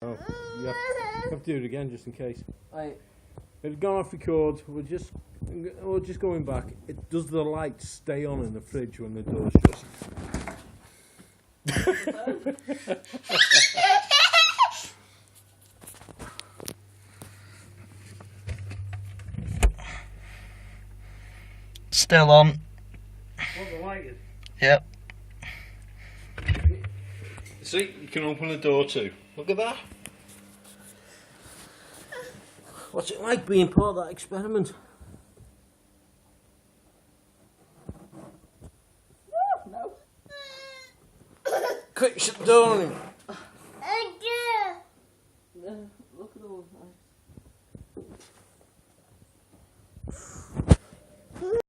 Oh, you have to do it again just in case. Right. It's gone off record. We're just going back. Does the light stay on in the fridge when the door's shut? Still on. What the light is? Yep. See, you can open the door too. Look at that. What's it like being part of that experiment? No. Quick, shut the door on him.